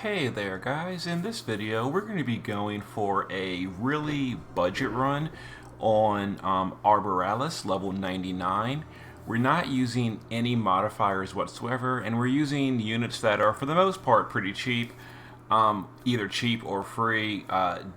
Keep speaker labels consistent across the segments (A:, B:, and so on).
A: Hey there guys, in this video we're going to be going for a really budget run on Arboralis level 99. We're not using any modifiers whatsoever, and we're using units that are for the most part pretty cheap, either cheap or free.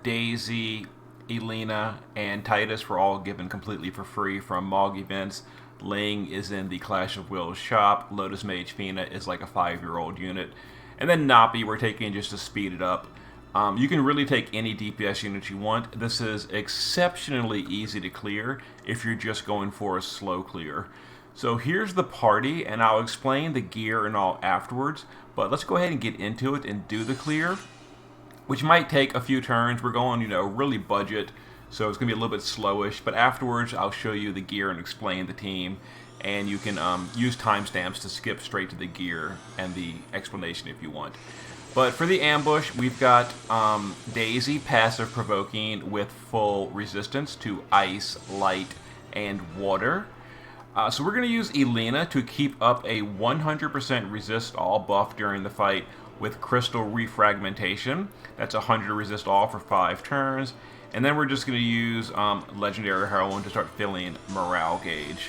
A: Daisy, Elena, and Titus were all given completely for free from MOG events. Ling is in the Clash of Wills shop. Lotus Mage Fina is like a 5-year-old unit. And then Napi we're taking just to speed it up. You can really take any DPS unit you want. This is exceptionally easy to clear if you're just going for a slow clear. So here's the party, and I'll explain the gear and all afterwards. But let's go ahead and get into it and do the clear, which might take a few turns. We're going, really budget, so it's going to be a little bit slowish. But afterwards, I'll show you the gear and explain the team. And you can use timestamps to skip straight to the gear and the explanation if you want. But for the ambush, we've got Daisy passive provoking with full resistance to ice, light, and water. So we're going to use Elena to keep up a 100% resist all buff during the fight with crystal refragmentation. That's 100 resist all for 5 turns. And then we're just going to use Legendary Heroine to start filling morale gauge.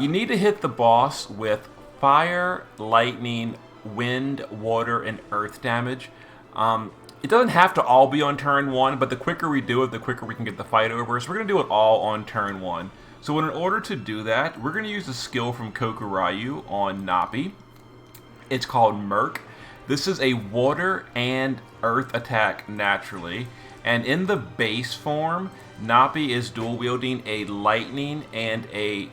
A: You need to hit the boss with fire, lightning, wind, water, and earth damage. It doesn't have to all be on turn 1, but the quicker we do it, the quicker we can get the fight over. So we're going to do it all on turn 1. So in order to do that, we're going to use a skill from Kokurayu on Napi. It's called Merc. This is a water and earth attack naturally. And in the base form, Napi is dual wielding a lightning and a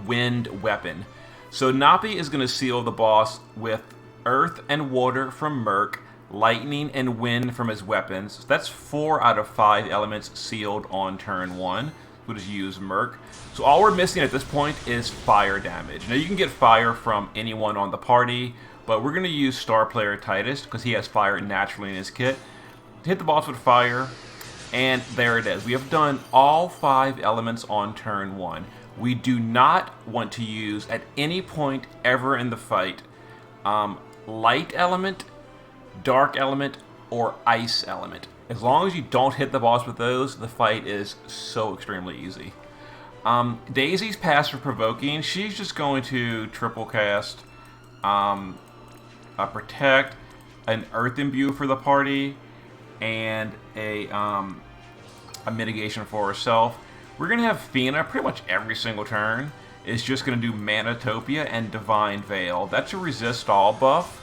A: wind weapon. So Napi is going to seal the boss with earth and water from Merc, lightning and wind from his weapons. So that's 4 out of 5 elements sealed on turn 1. We'll just use Merc. So all we're missing at this point is fire damage. Now you can get fire from anyone on the party, but we're going to use star player Titus because he has fire naturally in his kit. Hit the boss with fire, and there it is. We have done all 5 elements on turn 1. We do not want to use at any point ever in the fight light element, dark element, or ice element. As long as you don't hit the boss with those, the fight is so extremely easy. Daisy's passive provoking. She's just going to triple cast a protect, an earth imbue for the party, and a mitigation for herself. We're going to have Fina pretty much every single turn. Is just going to do Manatopia and Divine Veil. That's a resist all buff,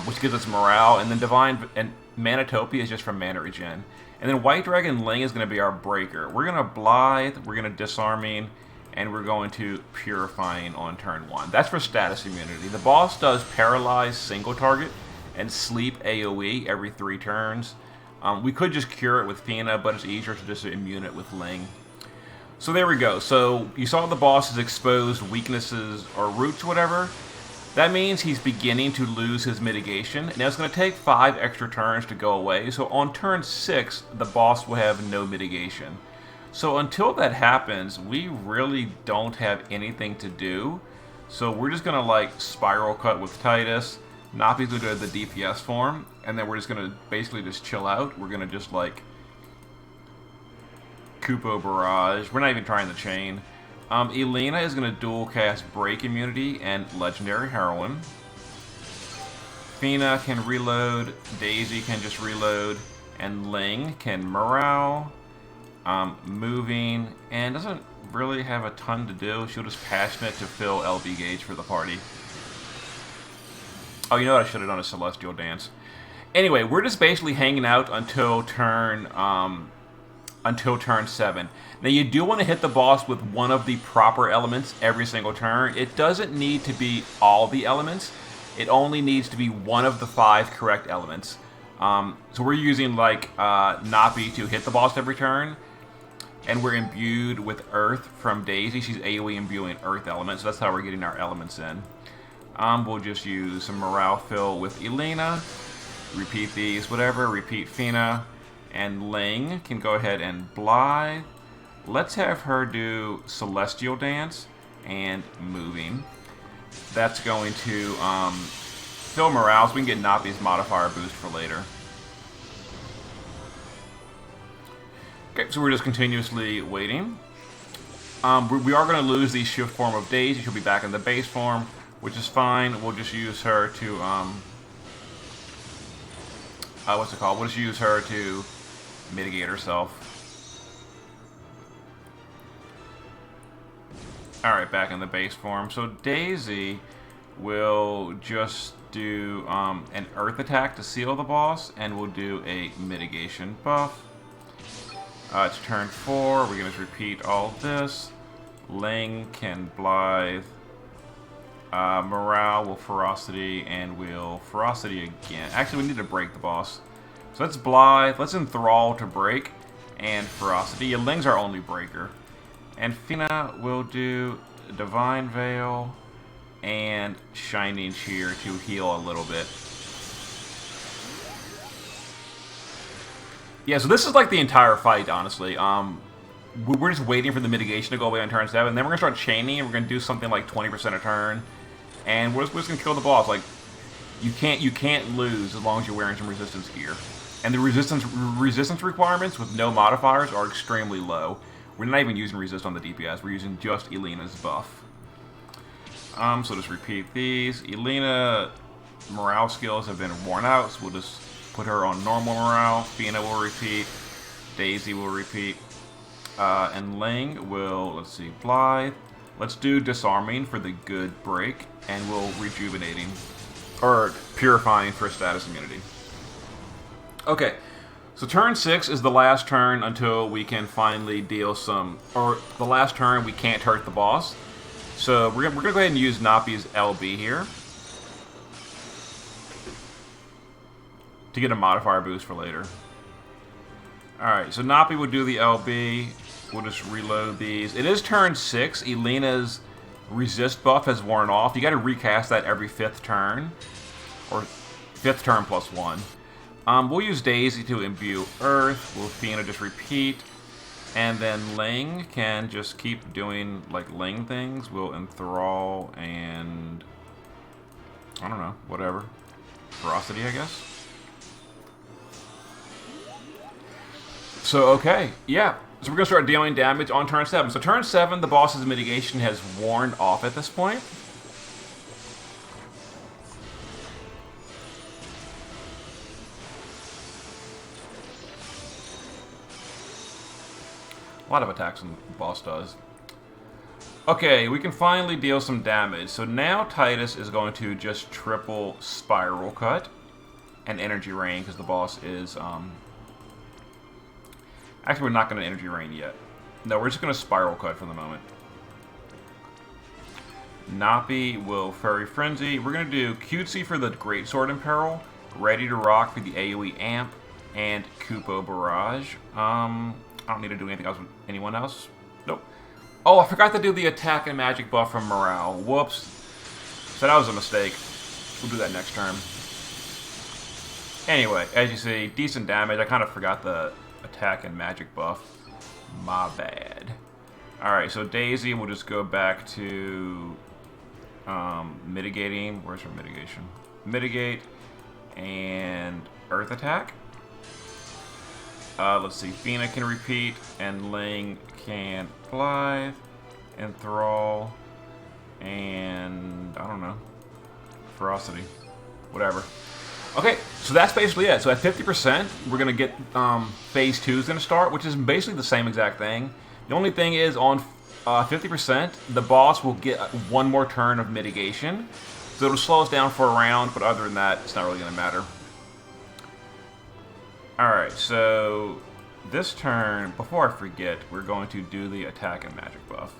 A: which gives us morale, and then Manatopia is just for mana regen. And then White Dragon Ling is going to be our breaker. We're going to Blithe, we're going to Disarming, and we're going to Purifying on turn 1. That's for status immunity. The boss does Paralyze single target and Sleep AoE every 3 turns. We could just cure it with Fina, but it's easier to just immune it with Ling. So there we go. So you saw the boss's exposed weaknesses or roots, whatever. That means he's beginning to lose his mitigation. Now it's going to take 5 extra turns to go away. So on turn 6, the boss will have no mitigation. So until that happens, we really don't have anything to do. So we're just going to spiral cut with Titus. Napi's going to do the DPS form. And then we're just going to basically just chill out. We're going to just Kupo Barrage. We're not even trying the chain. Elena is going to dual cast Break Immunity and Legendary Heroine. Fina can reload. Daisy can just reload. And Ling can morale. Moving. And doesn't really have a ton to do. She'll just Passionate to fill LB gauge for the party. Oh, you know what I should have done? A Celestial Dance. Anyway, we're just basically hanging out until turn 7. Now you do want to hit the boss with one of the proper elements every single turn. It doesn't need to be all the elements. It only needs to be one of the 5 correct elements. So we're using Napi to hit the boss every turn. And we're imbued with Earth from Daisy. She's AoE imbuing Earth elements, so that's how we're getting our elements in. We'll just use some morale fill with Elena. Repeat these, whatever. Repeat Fina. And Ling can go ahead and Blithe. Let's have her do Celestial Dance and Moving. That's going to fill morale so we can get Napi's modifier boost for later. Okay, so we're just continuously waiting. We are going to lose the shift form of Daisy. She'll be back in the base form, which is fine. We'll just use her to, what's it called? We'll just use her to mitigate herself. Alright, back in the base form. So Daisy will just do an earth attack to seal the boss, and we'll do a mitigation buff. It's turn 4. We're going to repeat all this. Ling can Blythe. Morale will Ferocity, and we'll Ferocity again. Actually, we need to break the boss. So let's Blythe. Let's Enthrall to break, and Ferocity. Yeah, Ling's our only breaker. And Fina will do Divine Veil and Shining Cheer to heal a little bit. Yeah, so this is like the entire fight, honestly. We're just waiting for the mitigation to go away on turn 7. Then we're going to start chaining, and we're going to do something like 20% a turn. And we're just going to kill the boss. Like, you can't lose as long as you're wearing some resistance gear. And the resistance requirements with no modifiers are extremely low. We're not even using resist on the DPS. We're using just Elena's buff. So just repeat these. Elena morale skills have been worn out, so we'll just put her on normal morale. Fina will repeat. Daisy will repeat. And Ling will, let's see, Blythe. Let's do Disarming for the good break, and we'll Rejuvenating, or Purifying for status immunity. Okay, so turn 6 is the last turn until we can finally deal some, or the last turn we can't hurt the boss. So we're gonna go ahead and use Napi's LB here to get a modifier boost for later. Alright, so Napi will do the LB. We'll just reload these. It is turn 6. Elena's resist buff has worn off. You gotta recast that every 5th turn. Or 5th turn plus 1. We'll use Daisy to imbue Earth. We'll Fina just repeat. And then Ling can just keep doing like Ling things. We'll Enthrall and I don't know, whatever. Ferocity, I guess. So, okay, yeah. So we're going to start dealing damage on turn 7. So turn 7, the boss's mitigation has worn off at this point. A lot of attacks the boss does. Okay, we can finally deal some damage. So now Titus is going to just triple Spiral Cut and Energy Rain because the boss is... Actually, we're not going to Energy Rain yet. No, we're just going to Spiral Cut for the moment. Napi will Fairy Frenzy. We're going to do Cutesy for the Greatsword in Peril, Ready to Rock for the AoE Amp, and Kupo Barrage. I don't need to do anything else with anyone else. Nope. Oh, I forgot to do the attack and magic buff from Morale. Whoops. So that was a mistake. We'll do that next turn. Anyway, as you see, decent damage. I kind of forgot the attack and magic buff. My bad. Alright, so Daisy will just go back to mitigating. Where's her mitigation? Mitigate and Earth Attack. Let's see, Fina can repeat, and Ling can Blythe, Enthrall, and I don't know, Ferocity, whatever. Okay, so that's basically it. So at 50%, we're gonna get phase 2 is gonna start, which is basically the same exact thing. The only thing is on 50%, the boss will get one more turn of mitigation, so it'll slow us down for a round. But other than that, it's not really gonna matter. Alright, so this turn, before I forget, we're going to do the attack and magic buff.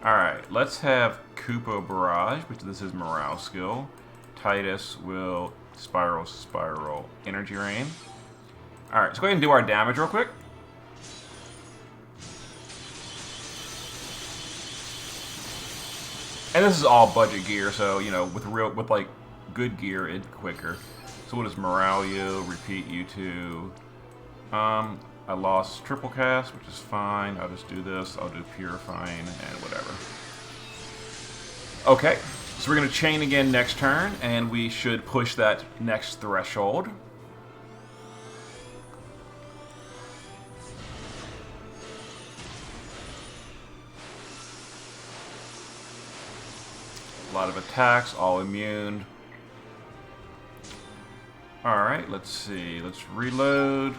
A: Alright, let's have Kupo Barrage, which this is morale skill. Titus will Spiral, Energy Rain. Alright, let's go ahead and do our damage real quick. And this is all budget gear, so, you know, with like good gear, it's quicker. So what is morale you? Repeat you two. I lost triple cast, which is fine. I'll just do this. I'll do purifying and whatever. Okay, So we're going to chain again next turn, and we should push that next threshold. A lot of attacks, all immune. Alright, let's see. Let's reload.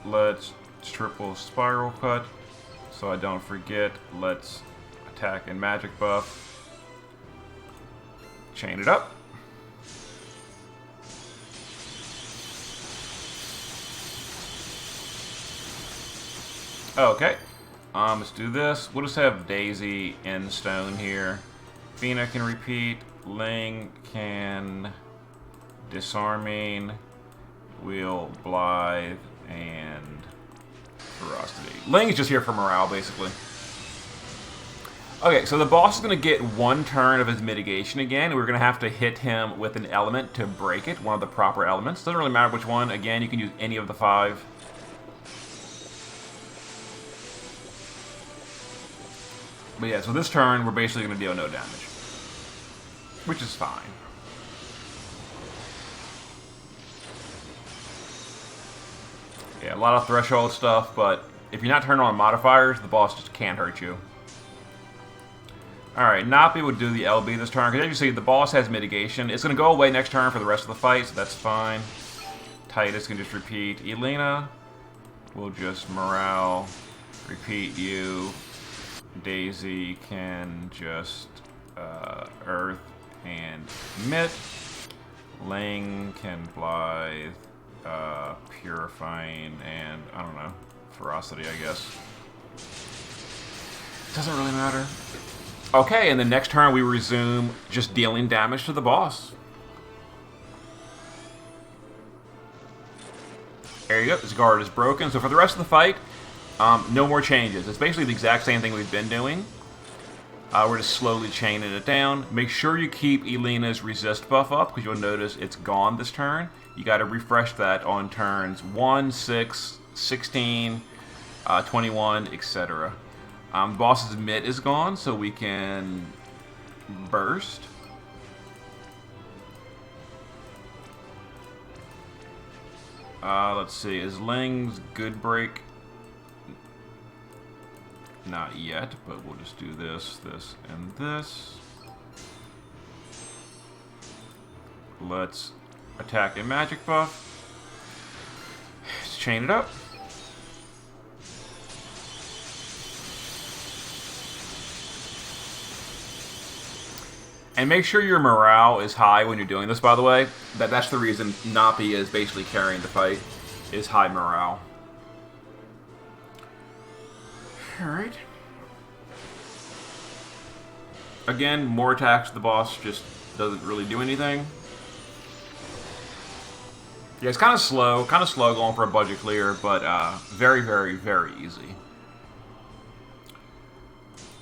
A: Let's triple spiral cut. So I don't forget. Let's attack and magic buff. Chain it up. Okay. Let's do this. We'll just have Daisy in stone here. Fina can repeat. Ling can disarming. Wheel, Blythe, and ferocity. Ling is just here for morale, basically. Okay, so the boss is going to get one turn of his mitigation again. We're going to have to hit him with an element to break it, one of the proper elements. Doesn't really matter which one. Again, you can use any of the 5. But yeah, so this turn, we're basically going to deal no damage. Which is fine. Yeah, a lot of threshold stuff, but if you're not turning on modifiers, the boss just can't hurt you. Alright, Napi would do the LB this turn, because as you see, the boss has mitigation. It's going to go away next turn for the rest of the fight, so that's fine. Titus can just repeat. Elena will just morale, repeat you. Daisy can just earth and mit. Ling can Blythe, purifying, and I don't know, ferocity, I guess. Doesn't really matter. Okay, and the next turn we resume just dealing damage to the boss. There you go, his guard is broken. So for the rest of the fight, no more changes. It's basically the exact same thing we've been doing. We're just slowly chaining it down. Make sure you keep Elena's resist buff up, because you'll notice it's gone this turn. You got to refresh that on turns 1, 6, 16, 21, etc. Boss's mitt is gone, so we can burst. Let's see, is Ling's good break? Not yet, but we'll just do this, this, and this. Let's attack and magic buff. Let's chain it up. And make sure your morale is high when you're doing this, by the way. That's the reason Napi is basically carrying the fight, is high morale. Alright. Again, more attacks. The boss just doesn't really do anything. Yeah, it's kind of slow going for a budget clear, but very, very, very easy.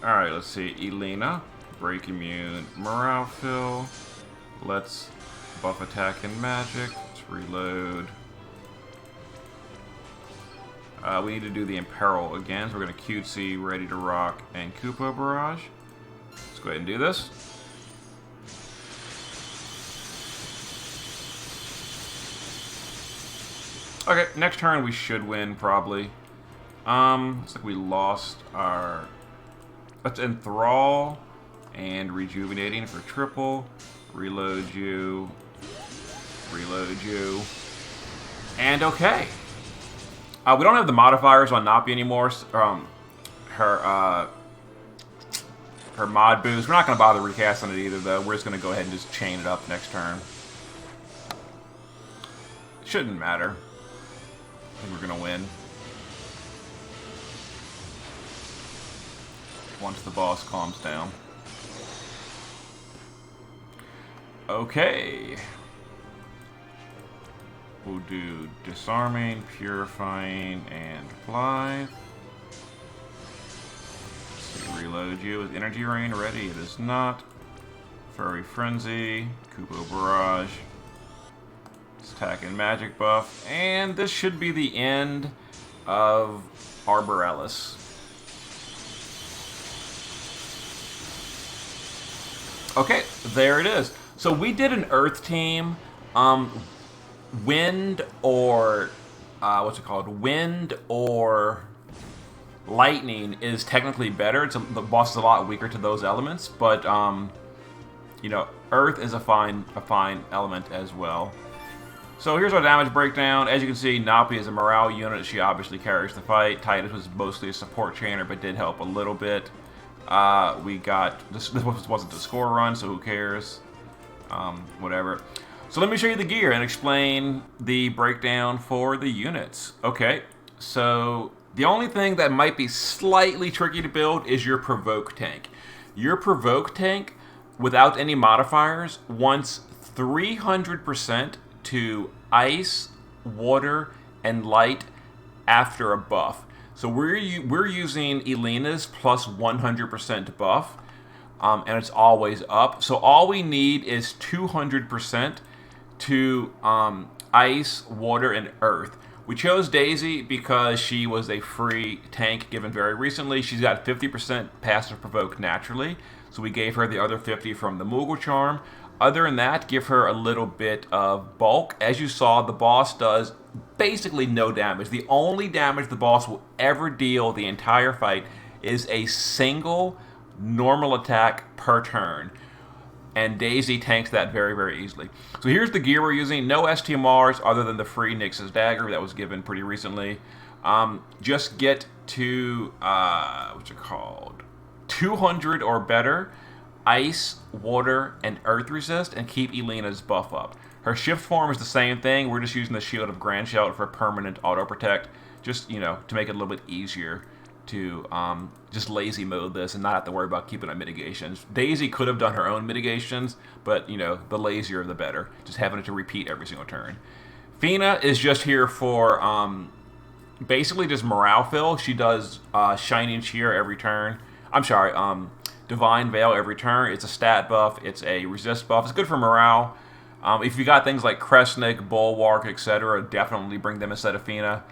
A: Alright, let's see. Elena. Break immune, morale fill. Let's buff attack and magic. Let's reload. We need to do the Imperil again, so we're going to cutesy, ready to rock, and Koopa barrage. Let's go ahead and do this. Okay, next turn we should win, probably. Looks like we lost our... Let's enthrall. And rejuvenating for triple. Reload you. Reload you. And okay. We don't have the modifiers on Napi anymore. Her mod boost. We're not going to bother recasting it either, though. We're just going to go ahead and just chain it up next turn. Shouldn't matter. I think we're going to win. Once the boss calms down. Okay. We'll do disarming, purifying, and Blythe. So reload you with energy rain ready. It is not. Furry frenzy, Koopa barrage. Attack and magic buff, and this should be the end of Arboralis. Okay, there it is. So we did an Earth team. Wind or what's it called? Wind or lightning is technically better. The boss is a lot weaker to those elements, but you know, Earth is a fine element as well. So here's our damage breakdown. As you can see, Napi is a morale unit. She obviously carries the fight. Titus was mostly a support chainer, but did help a little bit. We got this wasn't a score run, so who cares? Whatever. So let me show you the gear and explain the breakdown for the units. Okay, so the only thing that might be slightly tricky to build is your Provoke tank. Your Provoke tank, without any modifiers, wants 300% to ice, water, and light after a buff. So we're using Elena's plus 100% buff, and it's always up. So all we need is 200% to ice, water, and earth. We chose Daisy because she was a free tank given very recently. She's got 50% passive provoke naturally, so we gave her the other 50 from the Moogle charm. Other than that, give her a little bit of bulk. As you saw, the boss does basically no damage. The only damage the boss will ever deal the entire fight is a single normal attack per turn. And Daisy tanks that very, very easily. So here's the gear we're using. No STMRs other than the free Nyx's Dagger that was given pretty recently. Just get to, what's it called? 200 or better. Ice, water, and earth resist, and keep Elena's buff up. Her shift form is the same thing. We're just using the Shield of Grandshout for permanent auto protect, just, you know, to make it a little bit easier to just lazy mode this and not have to worry about keeping up mitigations. Daisy could have done her own mitigations, but, you know, the lazier the better, just having it to repeat every single turn. Fina is just here for basically just morale fill. She does Shining Cheer every turn. I'm sorry, Divine Veil every turn. It's a stat buff. It's a resist buff. It's good for morale. If you got things like Kresnik, Bulwark, etc., definitely bring them instead of Fina.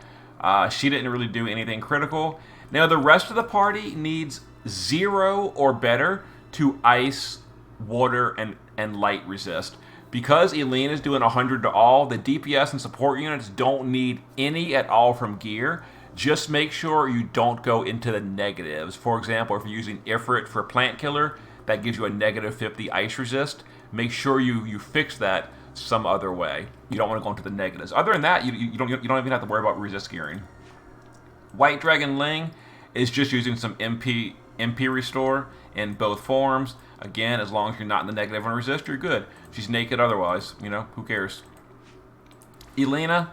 A: She didn't really do anything critical. Now, the rest of the party needs 0 or better to ice, water, and light resist. Because Elena is doing 100 to all, the DPS and support units don't need any at all from gear. Just make sure you don't go into the negatives. For example, if you're using Ifrit for Plant Killer, that gives you a negative 50 ice resist. Make sure you fix that some other way. You don't want to go into the negatives. Other than that, you don't even have to worry about resist gearing. White Dragon Ling is just using some MP restore in both forms. Again, as long as you're not in the negative on resist, you're good. She's naked otherwise, you know, who cares? Elena,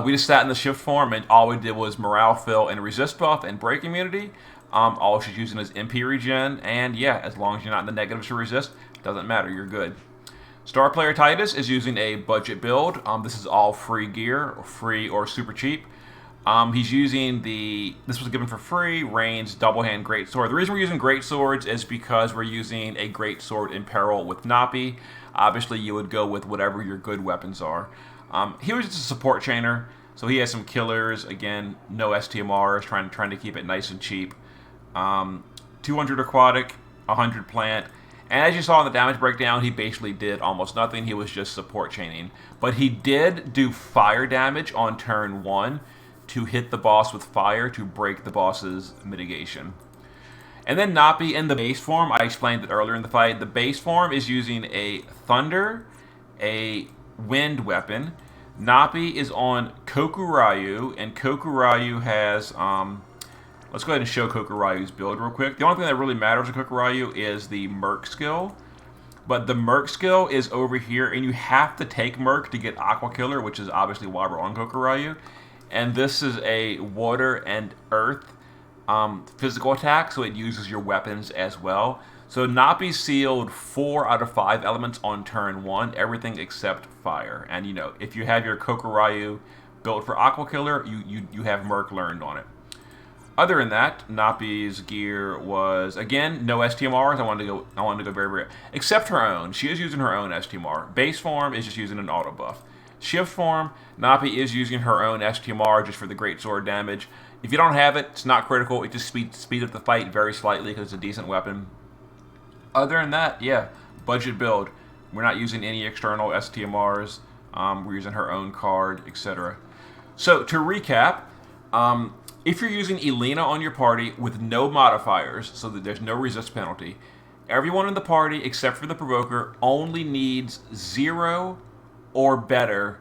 A: we just sat in the shift form, and all we did was morale fill and resist buff and break immunity. All she's using is MP regen, and yeah, as long as you're not in the negatives to resist, doesn't matter, you're good. Star Player Titus is using a budget build. This is all free gear, free or super cheap. He's using this was given for free, Rain's Double Hand Greatsword. The reason we're using Greatswords is because we're using a Greatsword in peril with Napi. Obviously, you would go with whatever your good weapons are. He was just a support chainer, so he has some killers. Again, no STMRs, trying to keep it nice and cheap. 200 aquatic, 100 plant. And as you saw in the damage breakdown, he basically did almost nothing. He was just support chaining. But he did do fire damage on turn 1 to hit the boss with fire to break the boss's mitigation. And then Napi in the base form, I explained it earlier in the fight. The base form is using a thunder, a wind weapon. Napi is on Kokuryu, and Kokuryu has let's go ahead and show Kokuryu's build real quick. The only thing that really matters to Kokuryu is the Merc skill. But the Merc skill is over here, and you have to take Merc to get Aqua Killer, which is obviously why we're on Kokuryu. And this is a water and earth physical attack, so it uses your weapons as well. So Napi sealed 4 out of 5 elements on turn 1, everything except fire. And you know, if you have your Kokuryu built for Aqua Killer, you have Merc learned on it. Other than that, Napi's gear was, again, no STMRs. I wanted to go very, very, except her own. She is using her own STMR. Base form is just using an auto buff. Shift form, Napi is using her own STMR just for the great sword damage. If you don't have it, it's not critical. It just speeds up the fight very slightly because it's a decent weapon. Other than that, yeah, budget build. We're not using any external STMRs. We're using her own card, etc. So to recap, if you're using Elena on your party with no modifiers, so that there's no resist penalty, everyone in the party except for the Provoker only needs 0 or better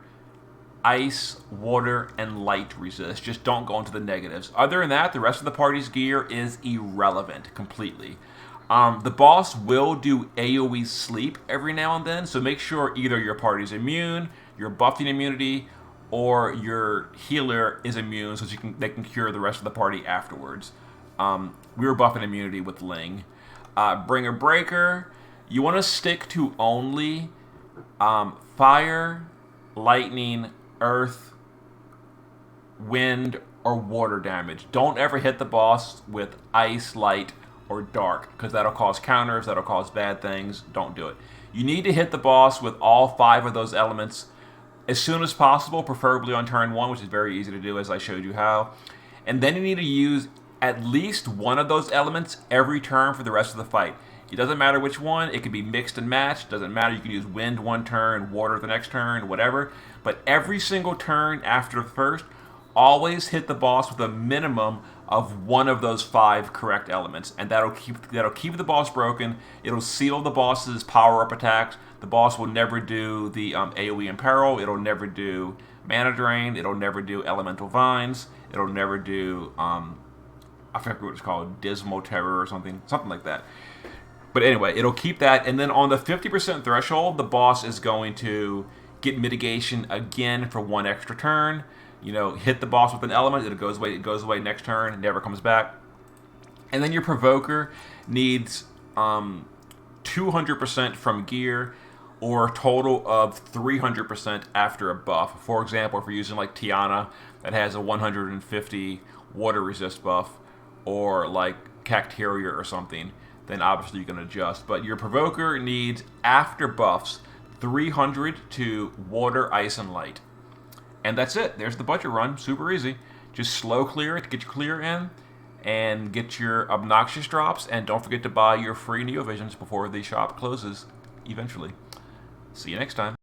A: ice, water, and light resist. Just don't go into the negatives. Other than that, the rest of the party's gear is irrelevant completely. The boss will do AoE sleep every now and then, so make sure either your party's immune, your buffing immunity, or your healer is immune, so they can cure the rest of the party afterwards. We were buffing immunity with Ling. Bringer Breaker, you want to stick to only fire, lightning, earth, wind, or water damage. Don't ever hit the boss with ice, light, or dark, because that'll cause counters, that'll cause bad things. Don't do it. You need to hit the boss with all 5 of those elements as soon as possible, preferably on turn 1, which is very easy to do, as I showed you how. And then you need to use at least one of those elements every turn for the rest of the fight. It doesn't matter which one. It can be mixed and matched. Doesn't matter. You can use wind one turn, water the next turn, whatever. But every single turn after the first, always hit the boss with a minimum of one of those 5 correct elements, and that'll keep the boss broken. It'll seal the boss's power-up attacks. The boss will never do the AoE Imperil. It'll never do Mana Drain. It'll never do Elemental Vines. It'll never do I forget what it's called, Dismal Terror or something like that. But anyway, it'll keep that, and then on the 50% threshold, the boss is going to get mitigation again for 1 extra turn. You know, hit the boss with an element, it goes away next turn, it never comes back. And then your Provoker needs 200% from gear, or a total of 300% after a buff. For example, if we're using like Tiana, that has a 150 water resist buff, or like Cacteria or something, then obviously you can adjust. But your Provoker needs, after buffs, 300 to water, ice, and light. And that's it. There's the budget run. Super easy. Just slow clear it, get your clear in, and get your obnoxious drops. And don't forget to buy your free Neovisions before the shop closes eventually. See you next time.